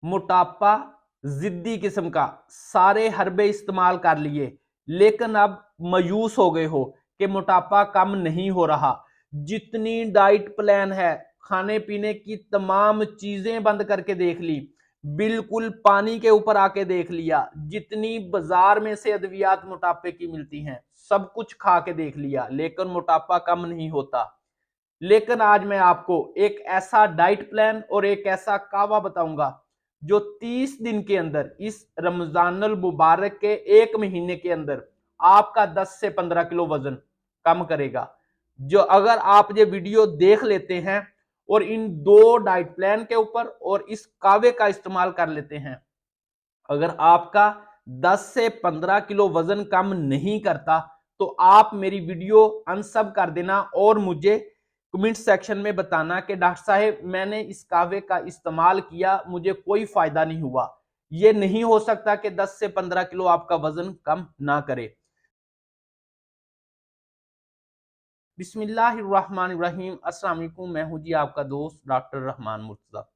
मोटापा, जिद्दी किस्म का, सारे हर्बे इस्तेमाल कर लिए, लेकिन अब मायूस हो गए हो कि मोटापा कम नहीं हो रहा। जितनी डाइट प्लान है, खाने पीने की तमाम चीजें बंद करके देख ली, बिल्कुल पानी के ऊपर आके देख लिया, जितनी बाजार में से अद्वियात मोटापे की मिलती हैं सब कुछ खा के देख लिया, लेकिन मोटापा कम नहीं होता। लेकिन आज मैं आपको एक ऐसा डाइट प्लान और एक ऐसा कावा बताऊंगा जो 30 दिन के अंदर, इस रमजानुल मुबारक के एक महीने के अंदर आपका 10 से 15 किलो वजन कम करेगा। जो अगर आप ये वीडियो देख लेते हैं और इन दो डाइट प्लान के ऊपर और इस कावे का इस्तेमाल कर लेते हैं, अगर आपका 10 से 15 किलो वजन कम नहीं करता तो आप मेरी वीडियो अनसब कर देना और मुझे कमेंट सेक्शन में बताना कि डॉक्टर साहब मैंने इस कावे का इस्तेमाल किया, मुझे कोई फायदा नहीं हुआ। ये नहीं हो सकता कि 10 से 15 किलो आपका वजन कम ना करे। बिस्मिल्लाहिर्रहमानिर्रहीम, अस्सलाम वालेकुम। मैं हूं जी आपका दोस्त डॉक्टर रहमान मुर्तजा।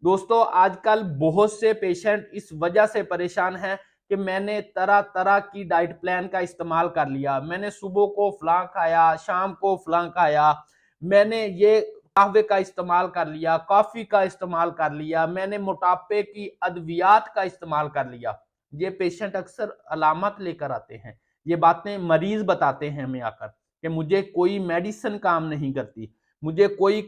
दोस्तों, आजकल बहुत से पेशेंट इस वजह से परेशान हैं कि मैंने तरह तरह की डाइट प्लान का इस्तेमाल कर लिया, मैंने सुबह को फलां खाया, शाम को फलां खाया, मैंने ये कहवे का इस्तेमाल कर लिया, कॉफी का इस्तेमाल कर लिया, मैंने मोटापे की अद्वियात का इस्तेमाल कर लिया। ये पेशेंट अक्सर अलामत लेकर आते हैं, ये बातें मरीज बताते हैं हमें आकर कि मुझे कोई मेडिसिन काम नहीं करती, मुझे कोई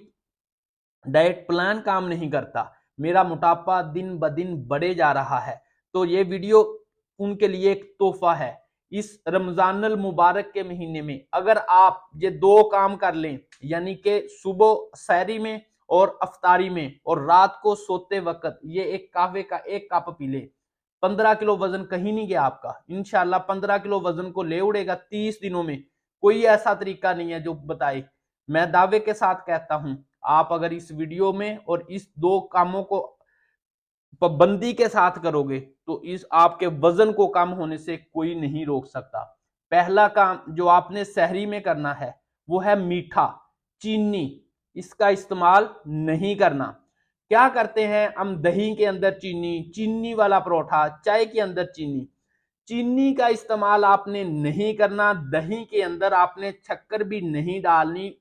डाइट प्लान काम नहीं करता, मेरा मोटापा दिन ब दिन बढ़े जा रहा है। तो ये वीडियो उनके लिए एक तोहफा है। इस रमजानुल मुबारक के महीने में अगर आप ये दो काम कर लें, यानी कि सुबह सहरी में और अफ्तारी में और रात को सोते वक्त ये एक कहवे का एक कप पी ले, 15 किलो वजन कहीं नहीं गया आपका। इंशाल्लाह 15 किलो वजन को ले उड़ेगा 30 दिनों में। कोई ऐसा तरीका नहीं है जो बताए, मैं दावे के साथ कहता हूं। आप अगर इस वीडियो में और इस दो कामों को पाबंदी के साथ करोगे तो इस आपके वजन को कम होने से कोई नहीं रोक सकता। पहला काम जो आपने सहरी में करना है वो है मीठा, चीनी, इसका इस्तेमाल नहीं करना। क्या करते हैं हम, दही के अंदर चीनी, चीनी वाला परोठा, चाय के अंदर चीनी, चीनी का इस्तेमाल आपने नहीं करना। दही के अंदर आपने शक्कर भी नहीं डालनी,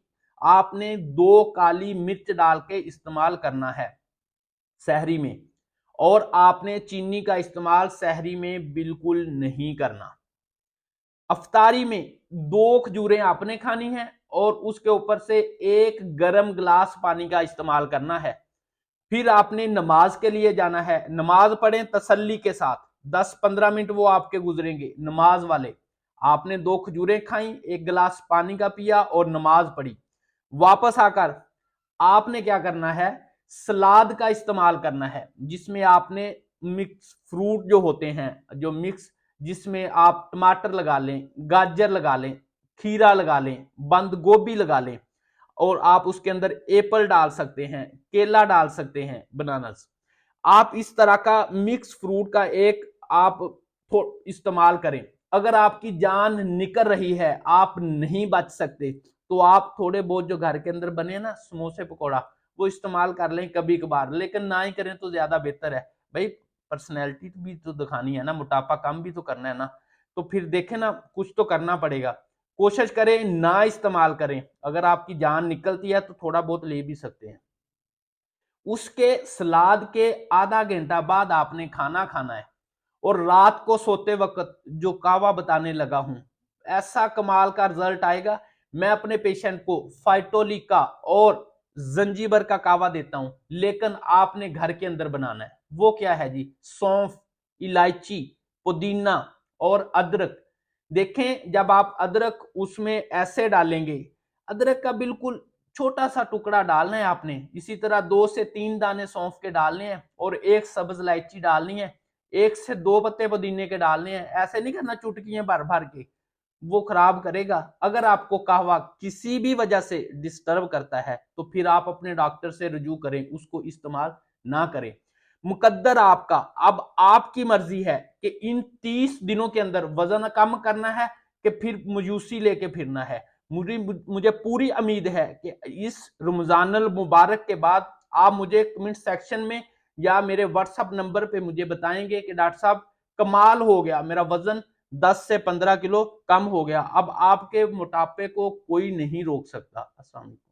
आपने 2 काली मिर्च डाल के इस्तेमाल करना है सहरी में, और आपने चीनी का इस्तेमाल सहरी में बिल्कुल नहीं करना। अफ्तारी में 2 खजूरें आपने खानी है और उसके ऊपर से 1 गर्म गिलास पानी का इस्तेमाल करना है। फिर आपने नमाज के लिए जाना है, नमाज पढ़ें तसल्ली के साथ, 10-15 मिनट वो आपके गुजरेंगे नमाज वाले। आपने 2 खजूरें खाई, 1 गिलास पानी का पिया और नमाज पढ़ी। वापस आकर आपने क्या करना है, सलाद का इस्तेमाल करना है, जिसमें आपने मिक्स फ्रूट जो होते हैं, जो मिक्स, जिसमें आप टमाटर लगा लें, गाजर लगा लें, खीरा लगा लें, बंद गोभी लगा लें, और आप उसके अंदर एप्पल डाल सकते हैं, केला डाल सकते हैं, बनानास। आप इस तरह का मिक्स फ्रूट का एक आप इस्तेमाल करें। अगर आपकी जान निकल रही है, आप नहीं बच सकते, तो आप थोड़े बहुत जो घर के अंदर बने ना समोसे पकौड़ा, वो इस्तेमाल कर लें कभी कभार, लेकिन ना ही करें तो ज्यादा बेहतर है। भाई पर्सनैलिटी भी तो दिखानी है ना, मोटापा कम भी तो करना है ना, तो फिर देखें ना, कुछ तो करना पड़ेगा। कोशिश करें ना इस्तेमाल करें, अगर आपकी जान निकलती है तो थोड़ा बहुत ले भी सकते हैं। उसके सलाद के आधा घंटा बाद आपने खाना खाना है, और रात को सोते वक्त जो कावा बताने लगा हूं, ऐसा कमाल का रिजल्ट आएगा। मैं अपने पेशेंट को फाइटोलिका और जंजीबर का कावा देता हूं, लेकिन आपने घर के अंदर बनाना है। वो क्या है जी, सौंफ, इलायची, पुदीना और अदरक। देखें, जब आप अदरक उसमें ऐसे डालेंगे, अदरक का बिल्कुल छोटा सा टुकड़ा डालना है आपने, इसी तरह 2 से 3 दाने सौंफ के डालने हैं और 1 सब्ज इलायची डालनी है, 1 से 2 पत्ते पुदीने के डालने हैं। ऐसे नहीं करना चुटकियां भर भर के, वो खराब करेगा। अगर आपको कहवा किसी भी वजह से डिस्टर्ब करता है तो फिर आप अपने डॉक्टर से रुजू करें, उसको इस्तेमाल ना करें। मुकद्दर आपका, अब आपकी मर्जी है कि इन 30 दिनों के अंदर वजन कम करना है कि फिर मयूसी लेके फिरना है। मुझे पूरी उम्मीद है कि इस रमजानुल मुबारक के बाद आप मुझे कमेंट सेक्शन में या मेरे व्हाट्सएप नंबर पे मुझे बताएंगे कि डॉक्टर साहब कमाल हो गया, मेरा वजन 10 से 15 किलो कम हो गया, अब आपके मोटापे को कोई नहीं रोक सकता। अस्सलाम वालेकुम।